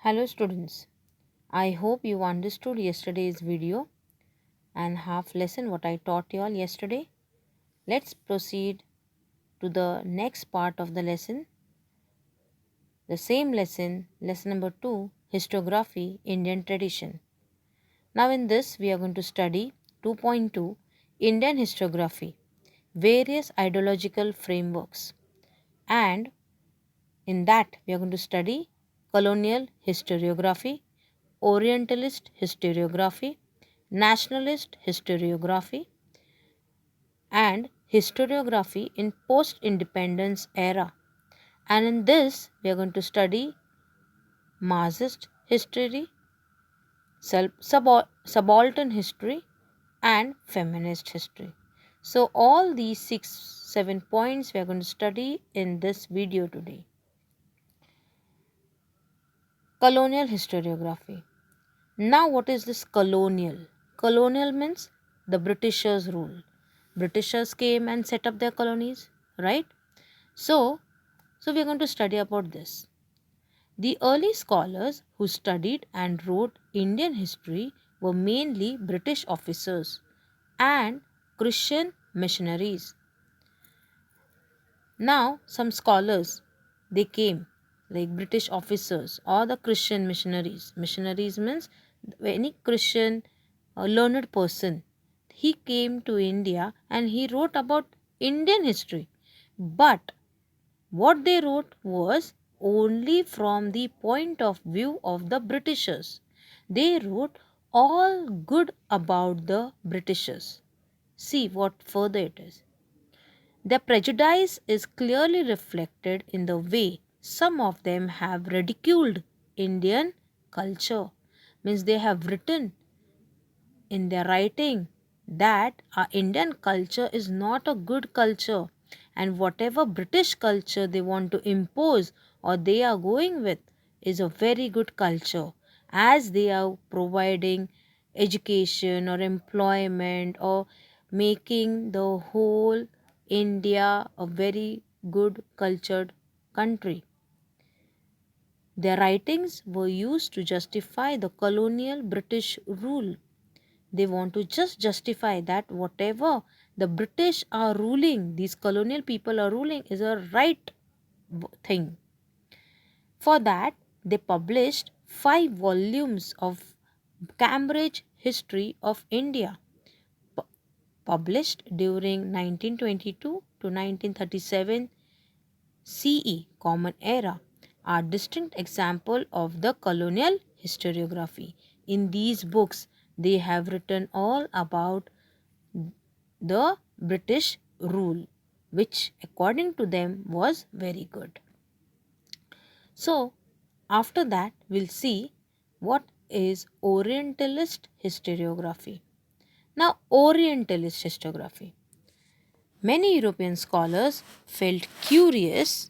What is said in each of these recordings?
Hello students, I hope you understood yesterday's video and half lesson what I taught you all yesterday. Let's proceed to the next part of the lesson. The same lesson, lesson number 2, Historiography, Indian Tradition. Now in this we are going to study 2.2, Indian Historiography, various ideological frameworks, and in that we are going to study Colonial Historiography, Orientalist Historiography, Nationalist Historiography, and Historiography in post-independence era. And in this, we are going to study Marxist history, subaltern history, and feminist history. So all these 7 points we are going to study in this video today. Colonial historiography. Now what is this colonial? Colonial means the Britishers rule. Britishers came and set up their colonies, right? So we are going to study about this. The early scholars who studied and wrote Indian history were mainly British officers and Christian missionaries. Now some scholars they came like British officers or the Christian missionaries. Missionaries means any Christian learned person. He came to India and he wrote about Indian history. But what they wrote was only from the point of view of the Britishers. They wrote all good about the Britishers. See what further it is. Their prejudice is clearly reflected in the way some of them have ridiculed Indian culture. Means they have written in their writing that our Indian culture is not a good culture, and whatever British culture they want to impose or they are going with is a very good culture, as they are providing education or employment or making the whole India a very good cultured country. Their writings were used to justify the colonial British rule. They want to just justify that whatever the British are ruling, these colonial people are ruling, is a right thing. For that, they published 5 volumes of Cambridge History of India, published during 1922 to 1937 CE, Common Era, are distinct example of the colonial historiography. In these books, they have written all about the British rule, which according to them was very good. So, after that, we'll see what is Orientalist historiography. Now, Orientalist historiography. Many European scholars felt curious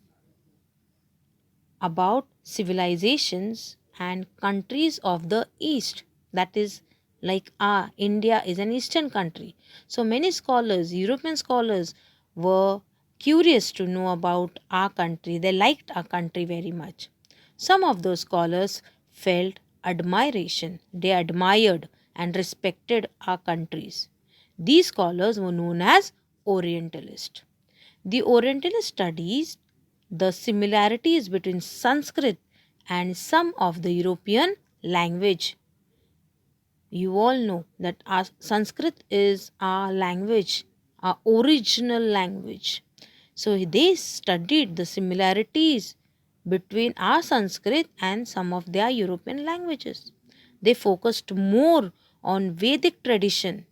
about civilizations and countries of the East. That is, like India is an Eastern country. So many scholars, European scholars, were curious to know about our country. They liked our country very much. Some of those scholars felt admiration. They admired and respected our countries. These scholars were known as Orientalists. The Orientalist studies the similarities between Sanskrit and some of the European language. You all know that our Sanskrit is our language, our original language. So they studied the similarities between our Sanskrit and some of their European languages. They focused more on Vedic tradition.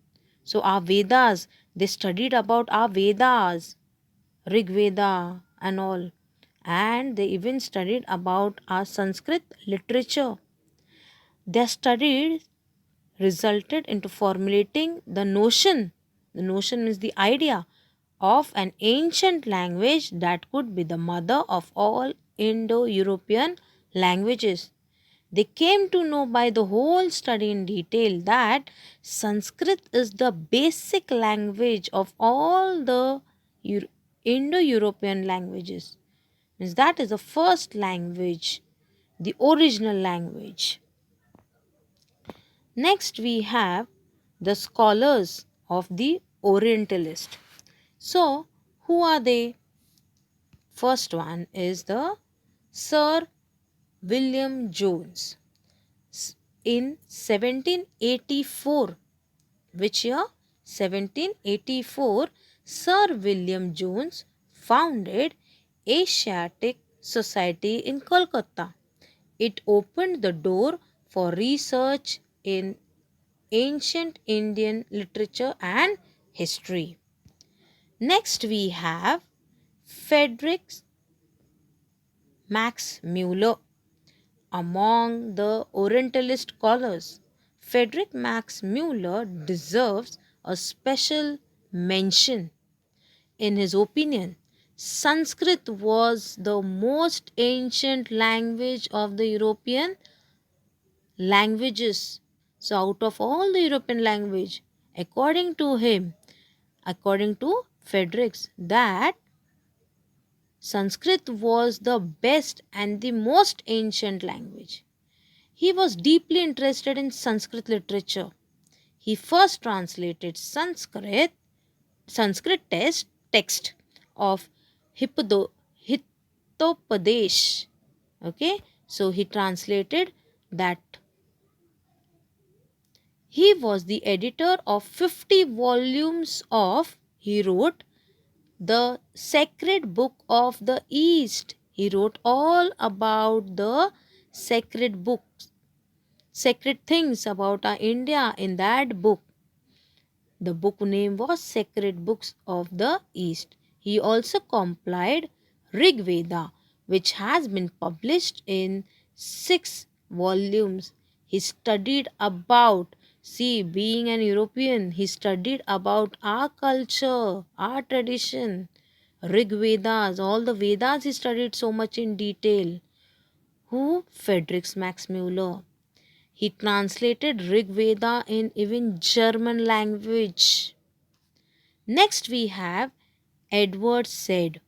So our Vedas, they studied about our Vedas, Rig Veda and all. And they even studied about our Sanskrit literature. Their studies resulted into formulating the notion. The notion is the idea of an ancient language that could be the mother of all Indo-European languages. They came to know by the whole study in detail that Sanskrit is the basic language of all the Indo-European languages. Means that is the first language the original language. Next, we have the scholars of the Orientalist. So, who are they? First one is the Sir William Jones. In 1784, which year? 1784, Sir William Jones founded Asiatic Society in Kolkata. It opened the door for research in ancient Indian literature and history. Next, we have Frederick Max Muller. Among the Orientalist scholars, Frederick Max Muller deserves a special mention. In his opinion, Sanskrit was the most ancient language of the European languages. So, out of all the European language, according to him, according to Fredericks, that Sanskrit was the best and the most ancient language. He was deeply interested in Sanskrit literature. He first translated Sanskrit text of Hitopadesh. Okay, so he translated that. He was the editor of 50 volumes of, he wrote, the sacred book of the East. He wrote all about the sacred books, sacred things about our India in that book. The book name was Sacred Books of the East. He also compiled Rig Veda, which has been published in 6 volumes. He studied about, see, being an European, he studied about our culture, our tradition. Rig Vedas, all the Vedas he studied so much in detail. Who? Friedrich Max Muller. He translated Rig Veda in even German language. Next we have Edward Said,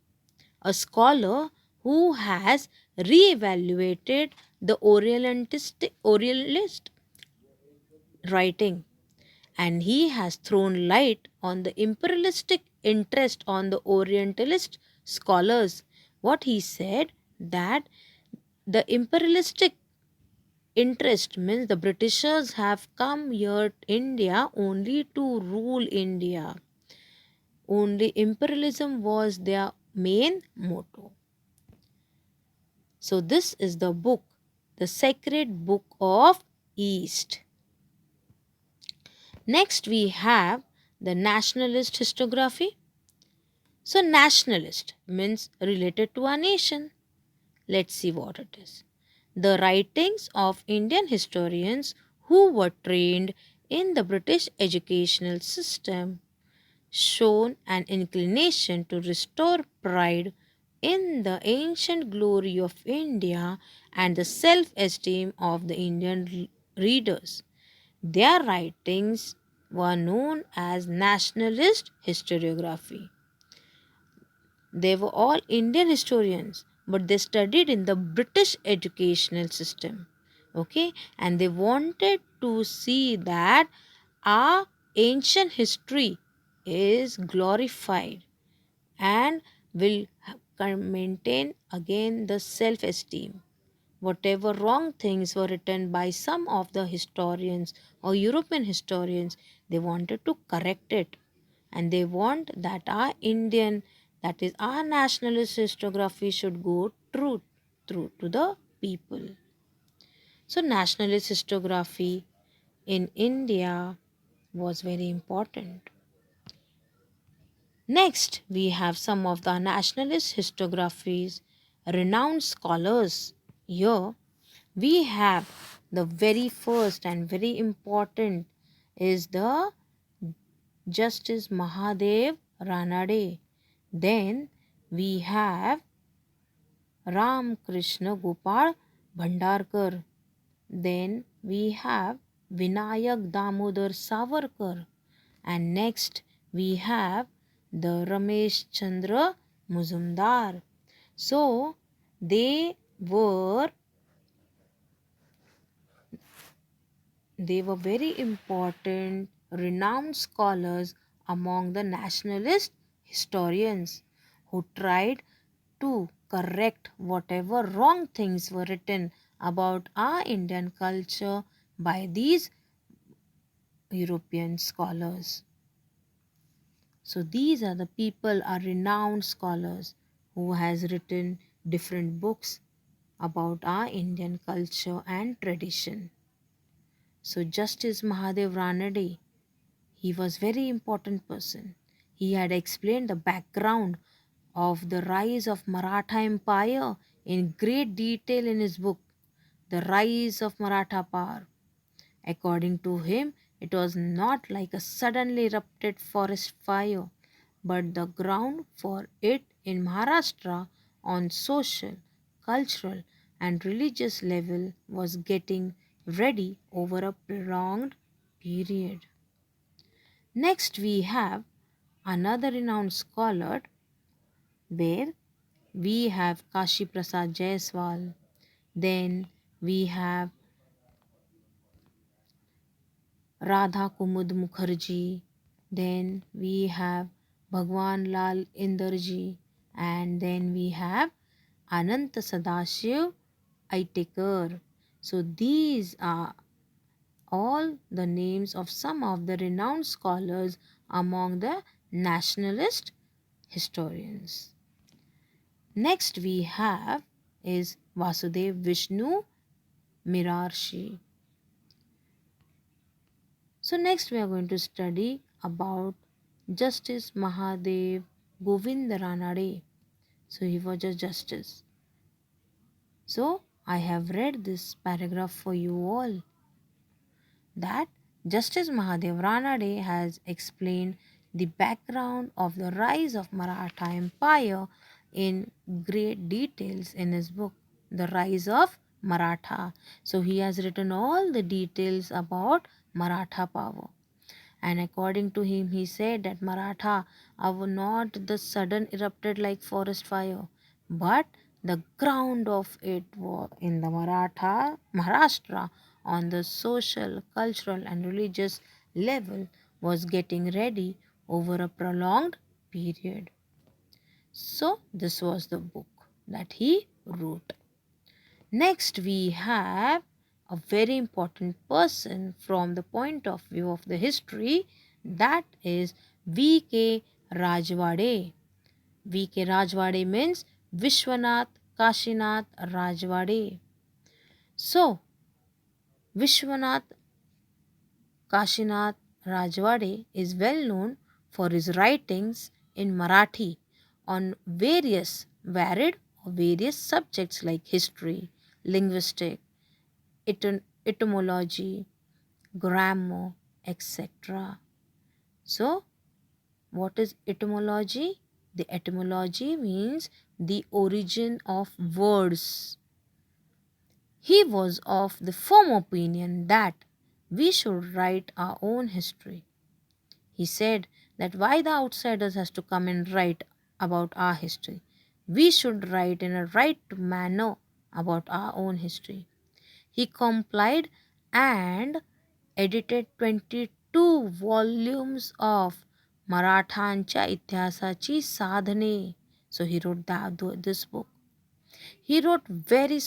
a scholar who has re-evaluated the Orientalist writing, and he has thrown light on the imperialistic interest on the Orientalist scholars. What he said, that the imperialistic interest means the Britishers have come here India only to rule India. Only imperialism was their main motto. So this is the book, the Sacred Book of East. Next we have the Nationalist Historiography. So nationalist means related to a nation. Let's see what it is. The writings of Indian historians who were trained in the British educational system shown an inclination to restore pride in the ancient glory of India and the self-esteem of the Indian readers. Their writings were known as Nationalist Historiography. They were all Indian historians, but they studied in the British educational system. Okay, and they wanted to see that our ancient history is glorified and will maintain again the self esteem. Whatever wrong things were written by some of the historians or European historians, they wanted to correct it, and they want that our Indian, that is our nationalist historiography, should go through to the people. So nationalist historiography in India was very important. Next, we have some of the nationalist historiography's renowned scholars. Here, we have the very first and very important is the Justice Mahadev Ranade. Then we have Ram Krishna Gopal Bhandarkar. Then we have Vinayak Damodar Savarkar. And next we have the Ramesh Chandra Muzumdar. So they were They were very important, renowned scholars among the nationalist historians who tried to correct whatever wrong things were written about our Indian culture by these European scholars. So these are the people, are renowned scholars who has written different books about our Indian culture and tradition. So Justice Mahadev Ranade, he was very important person. He had explained the background of the rise of Maratha Empire in great detail in his book, The Rise of Maratha Power. According to him, it was not like a suddenly erupted forest fire, but the ground for it in Maharashtra on social, cultural, and religious level was getting ready over a prolonged period. Next, we have another renowned scholar where we have Kashi Prasad Jaiswal. Then we have Radha Kumud Mukherjee. Then we have Bhagwan Lal Indarji. And then we have Anant Sadashiv Aitekar. So these are all the names of some of the renowned scholars among the nationalist historians. Next we have is Vasudev Vishnu Mirarshi. So next we are going to study about Justice Mahadev Govind Ranade. So he was a justice. So I have read this paragraph for you all, that Justice Mahadev Ranade has explained the background of the rise of Maratha Empire in great details in his book, The Rise of Maratha. So he has written all the details about Maratha power. And according to him, he said that Maratha are not the sudden erupted like forest fire, but the ground of it was in the Maharashtra on the social, cultural, and religious level was getting ready over a prolonged period. So this was the book that he wrote. Next, we have a very important person from the point of view of the history, that is V.K. Rajwade. V.K. Rajwade means Vishwanath Kashinath Rajwade. So, Vishwanath Kashinath Rajwade is well known for his writings in Marathi on various subjects like history, linguistics, etymology, grammar, etc. So, what is etymology? The etymology means the origin of words. He was of the firm opinion that we should write our own history. He said that why the outsiders has to come and write about our history. We should write in a right manner about our own history. He complied and edited 22 volumes of Marathanच्या इतिहासाची साधने. So he wrote this book. He was very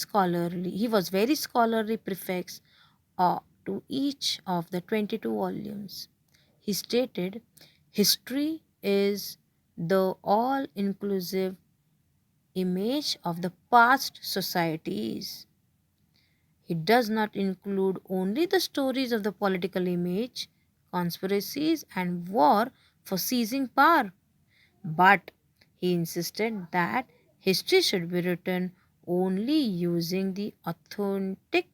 scholarly prefix to each of the 22 volumes. He stated, history is the all-inclusive image of the past societies. It does not include only the stories of the political image, conspiracies, and war for seizing power, but he insisted that history should be written only using the authentic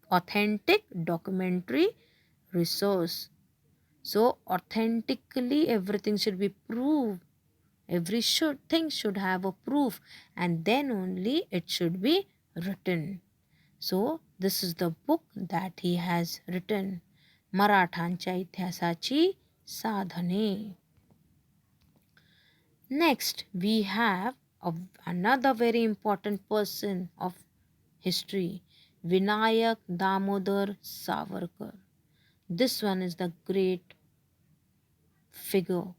documentary resource. So authentically everything should be proved. Thing should have a proof, and then only it should be written. So this is the book that he has written, मराठांच्या इतिहासाची साधने. Next, we have another very important person of history, Vinayak Damodar Savarkar. This one is the great figure,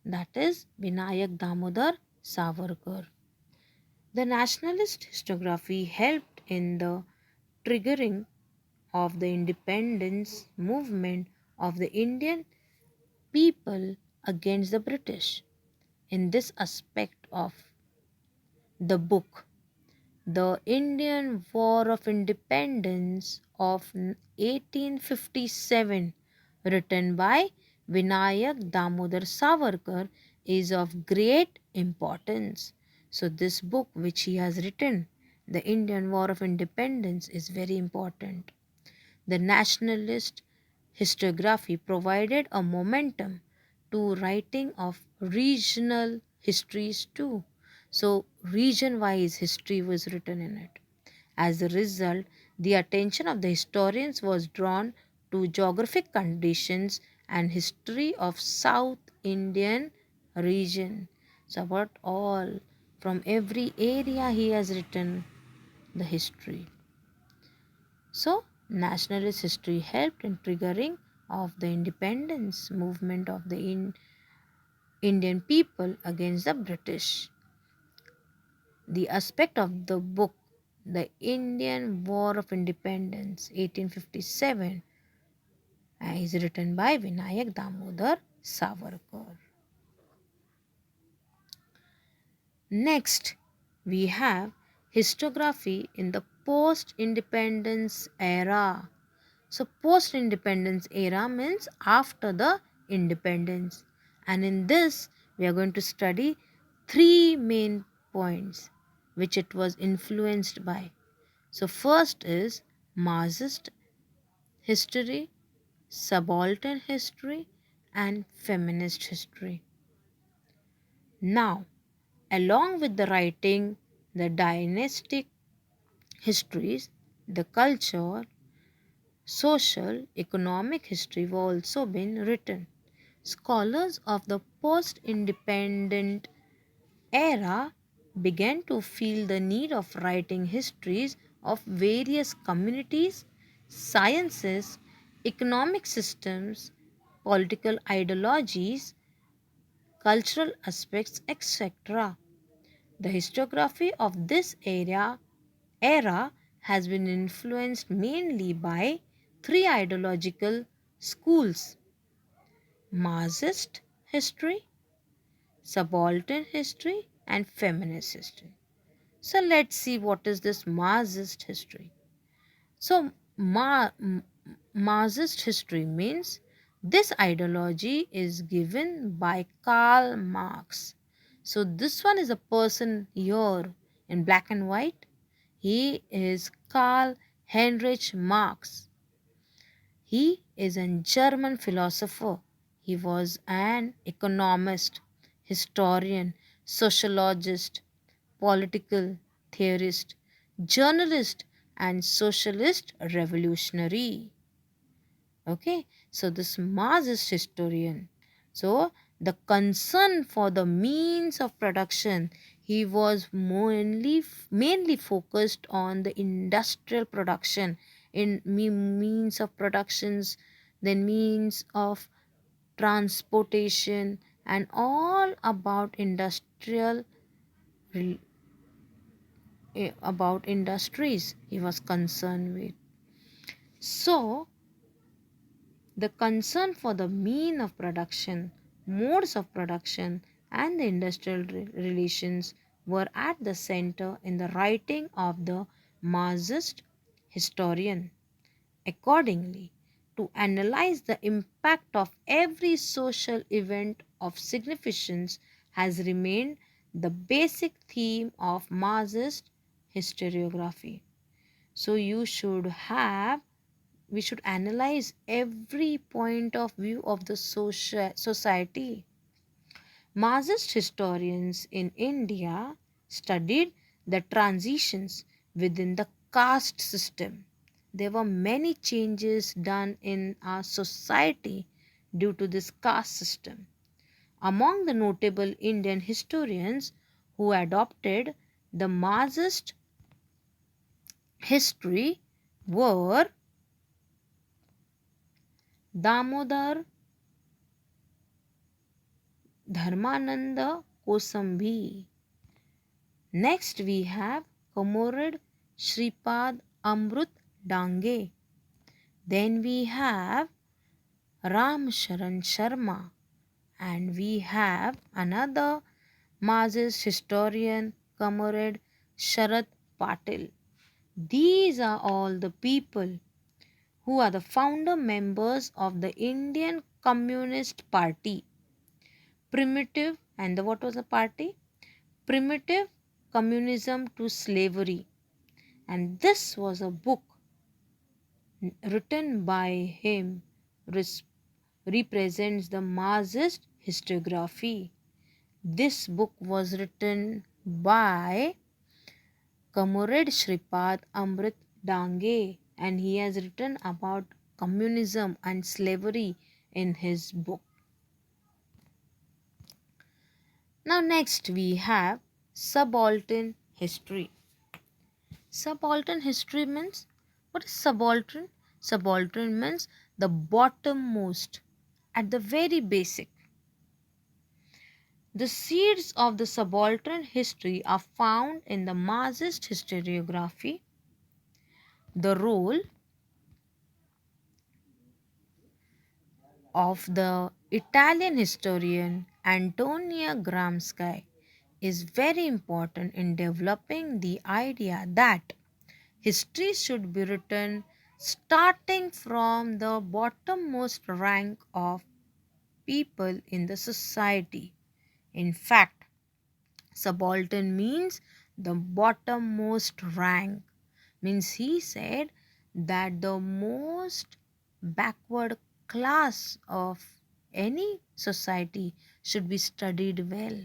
that is Vinayak Damodar Savarkar. The nationalist historiography helped in the triggering of the independence movement of the Indian people against the British. In this aspect of the book, the Indian War of Independence of 1857, written by Vinayak Damodar Savarkar, is of great importance. So, this book which he has written, The Indian War of Independence, is very important. The nationalist historiography provided a momentum to writing of regional histories too. So, region wise history was written in it. As a result, the attention of the historians was drawn to geographic conditions and history of South Indian region. So, about all from every area he has written the history. So, nationalist history helped in triggering of the independence movement of the Indian people against the British. The aspect of the book, The Indian War of Independence 1857, is written by Vinayak Damodar Savarkar. Next, we have historiography in the post independence era. So, post independence era means after the independence. And in this, we are going to study three main points which it was influenced by. So, first is Marxist history, subaltern history, and feminist history. Now, along with the writing, the dynastic histories, the culture, social, economic history have also been written. Scholars of the post independent era began to feel the need of writing histories of various communities, sciences, economic systems, political ideologies, cultural aspects, etc. The historiography of this era has been influenced mainly by three ideological schools: Marxist history, subaltern history, and feminist history. So let's see what is this Marxist history. So Marxist history means this ideology is given by Karl Marx. So this one is a person here in black and white. He is Karl Heinrich Marx. He is a German philosopher. He was an economist, historian, sociologist, political theorist, journalist, and socialist revolutionary. Okay, so this Marxist historian. So the concern for the means of production, he was mainly focused on the industrial production in means of productions, then means of transportation, and all about about industries he was concerned with. So the concern for the mean of production, modes of production, and the industrial relations were at the center in the writing of the Marxist historian. Accordingly, to analyze the impact of every social event of significance has remained the basic theme of Marxist historiography. So you should have we should analyze every point of view of the society. Marxist historians in India studied the transitions within the caste system. There were many changes done in our society due to this caste system. Among the notable Indian historians who adopted the Marxist history were Damodar Dharmananda Kosambi. Next we have Comrade Shripad Amrut Dange. Then we have Ram Sharan Sharma, and we have another Marxist historian, Comrade Sharat Patil. These are all the people who are the founder members of the Indian Communist Party. Primitive, and what was the party? Primitive Communism to Slavery. And this was a book written by him, represents the Marxist historiography. This book was written by Comrade Shripad Amrit Dange, and he has written about communism and slavery in his book. Now, next we have subaltern history. Subaltern history means, what is subaltern? Subaltern means the bottommost, at the very basic. The seeds of the subaltern history are found in the Marxist historiography. The role of the Italian historian Antonia Gramsci is very important in developing the idea that history should be written starting from the bottommost rank of people in the society. In fact, subaltern means the bottommost rank. Means he said that the most backward class of any society should be studied well.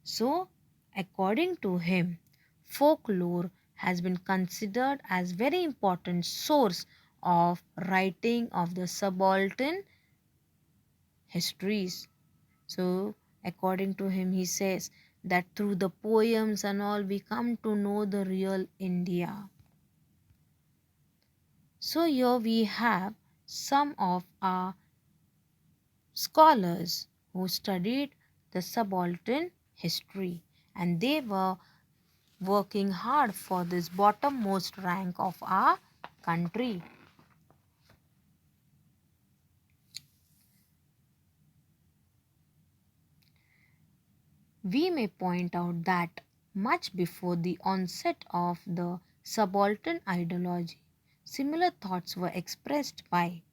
So, according to him, folklore has been considered as very important source of writing of the subaltern histories. So, according to him, he says that through the poems and all, we come to know the real India. So, here we have some of our scholars who studied the subaltern history, and they were working hard for this bottommost rank of our country. We may point out that much before the onset of the subaltern ideology, similar thoughts were expressed by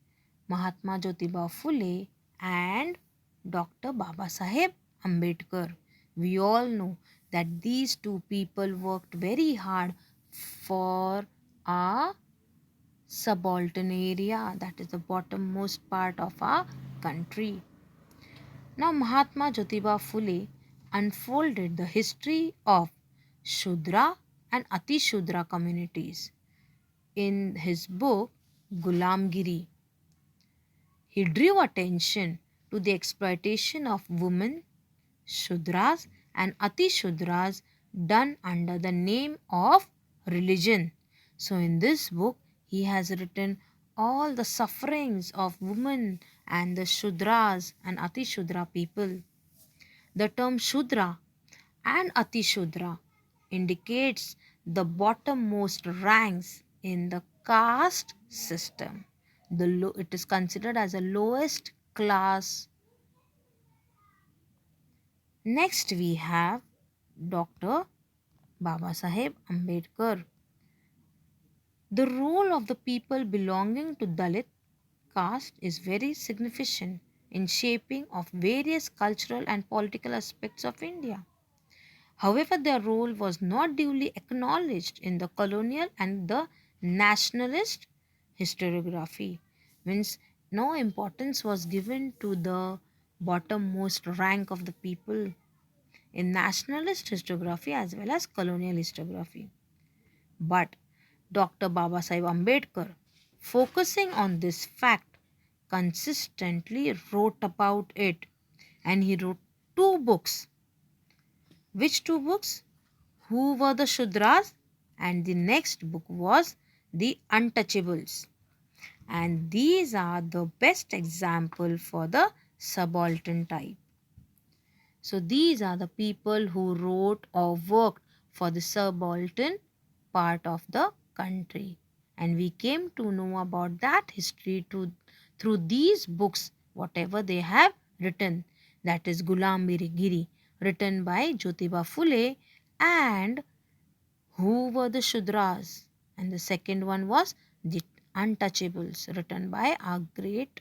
Mahatma Jyotiba Phule and Dr. Babasaheb Ambedkar. We all know that these two people worked very hard for our subaltern area, that is the bottommost part of our country. Now, Mahatma Jyotiba Phule unfolded the history of Shudra and Ati Shudra communities in his book Gulamgiri. He drew attention to the exploitation of women, Shudras, and Ati Shudras done under the name of religion. So, in this book, he has written all the sufferings of women and the Shudras and Ati Shudra people. The term Shudra and Ati Shudra indicates the bottommost ranks in the caste system. It is considered as the lowest class. Next, we have Dr. Babasaheb Ambedkar. The role of the people belonging to Dalit caste is very significant in shaping of various cultural and political aspects of India. However, their role was not duly acknowledged in the colonial and the nationalist historiography. Means no importance was given to the bottommost rank of the people in nationalist historiography as well as colonial historiography. But Dr. Babasaheb Ambedkar, focusing on this fact, consistently wrote about it, and he wrote two books. Which two books? Who were the Shudras? And the next book was The Untouchables. And these are the best example for the subaltern type. So these are the people who wrote or worked for the subaltern part of the country. And we came to know about that history through these books, whatever they have written. That is Gulam Giri, written by Jyotiba Phule, and who were the Shudras. And the second one was the Untouchables, written by our great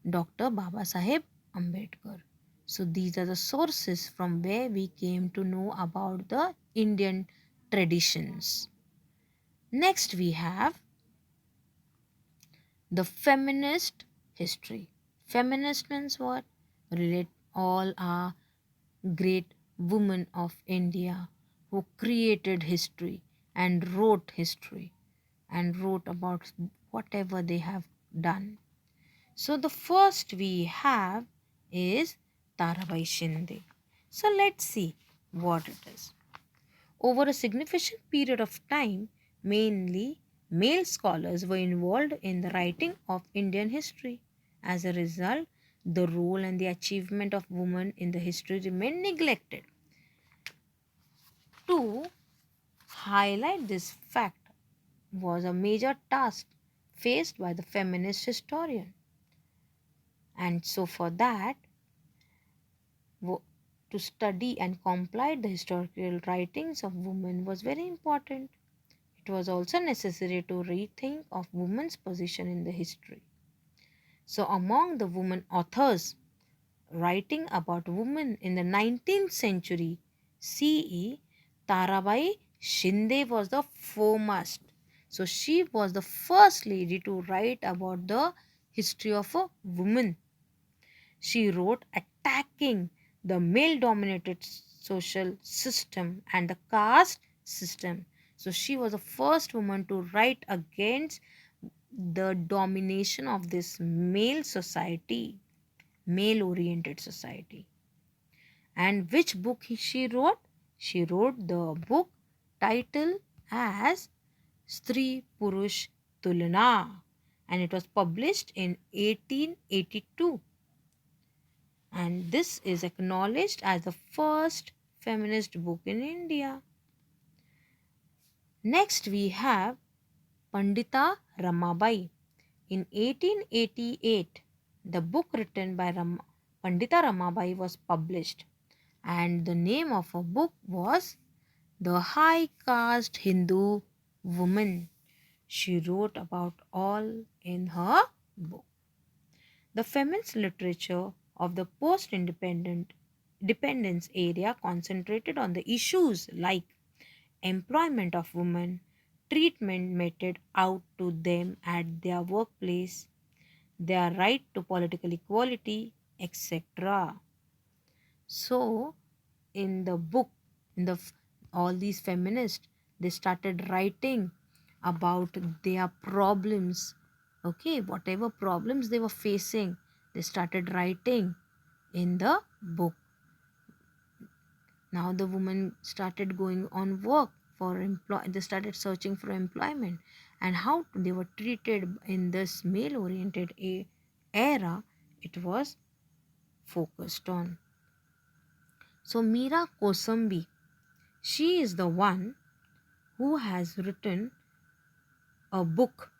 Dr. Baba Saheb Ambedkar. So these are the sources from where we came to know about the Indian traditions. Next we have the feminist history. Feminist means what? Relate all our great women of India who created history and wrote about whatever they have done. So the first we have is Tarabai Shinde. So let's see what it is. Over a significant period of time, mainly male scholars were involved in the writing of Indian history. As a result, the role and the achievement of women in the history remained neglected. To highlight this fact was a major task faced by the feminist historian. And so for that, to study and compile the historical writings of women was very important. It was also necessary to rethink of women's position in the history. So among the women authors writing about women in the 19th century CE, Tarabai Shinde was the foremost. So she was the first lady to write about the history of a woman. She wrote attacking the male dominated social system and the caste system. So she was the first woman to write against the domination of this male society, male oriented society. And which book she wrote? She wrote the book titled as Stri Purush Tulna, and it was published in 1882, and this is acknowledged as the first feminist book in India. Next we have Pandita Ramabai. In 1888, the book written by Pandita Ramabai was published, and the name of her book was The High Caste Hindu Woman. She wrote about all in her book. The feminist literature of the post-independent dependence area concentrated on the issues like employment of women, treatment meted out to them at their workplace, their right to political equality, etc. So, in the book, in the all these feminists, they started writing about their problems. Okay, whatever problems they were facing, they started writing in the book. Now the women started going on work for employ. They started searching for employment, and how they were treated in this male-oriented era. It was focused on. So Meera Kosambi, she is the one who has written a book,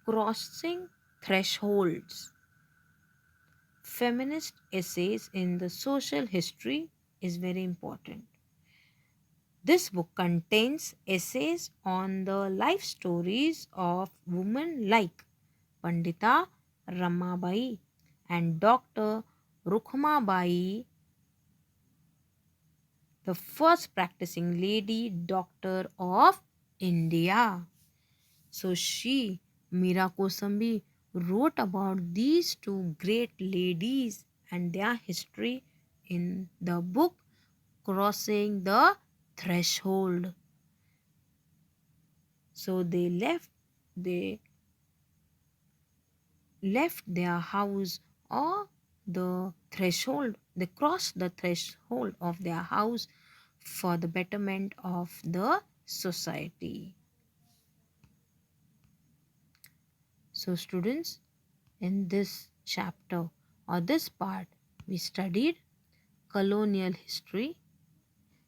Crossing Thresholds. Feminist essays in the social history is very important. This book contains essays on the life stories of women like Pandita Ramabai and Dr. Rukmabai, the first practicing lady doctor of India. So she, Meera Kosambi, wrote about these two great ladies and their history in the book Crossing the Threshold. So they left their house or the threshold, they crossed the threshold of their house for the betterment of the society. So students, in this chapter or this part, we studied colonial history,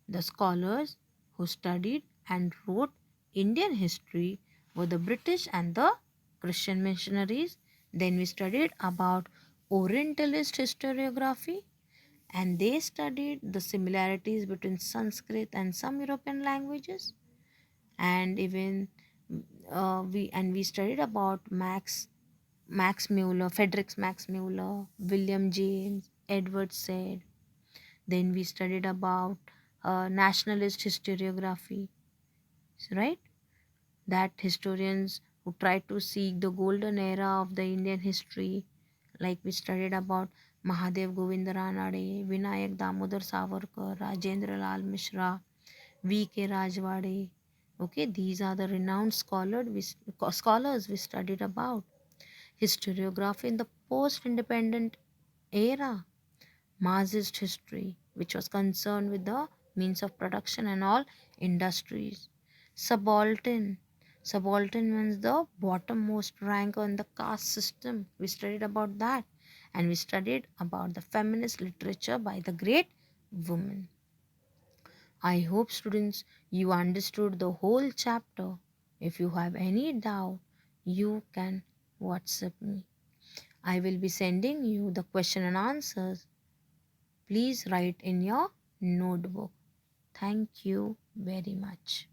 the scholars who studied and wrote Indian history were the British and the Christian missionaries. Then we studied about Orientalist historiography, and they studied the similarities between Sanskrit and some European languages. And even we studied about Max Muller, Friedrich Max Muller, William James, Edward Said. Then we studied about nationalist historiography, right? That historians who tried to seek the golden era of the Indian history, like we studied about Mahadev Govind Ranade, Vinayak Damodar Savarkar, Rajendra Lal Mishra, V.K. Rajwade. Okay, these are the renowned scholars we studied about. Historiography in the post-independent era, Marxist history, which was concerned with the means of production and all industries. Subaltern. Subaltern means the bottommost rank on the caste system. We studied about that. And we studied about the feminist literature by the great women. I hope students you understood the whole chapter. If you have any doubt, you can WhatsApp me. I will be sending you the question and answers. Please write in your notebook. Thank you very much.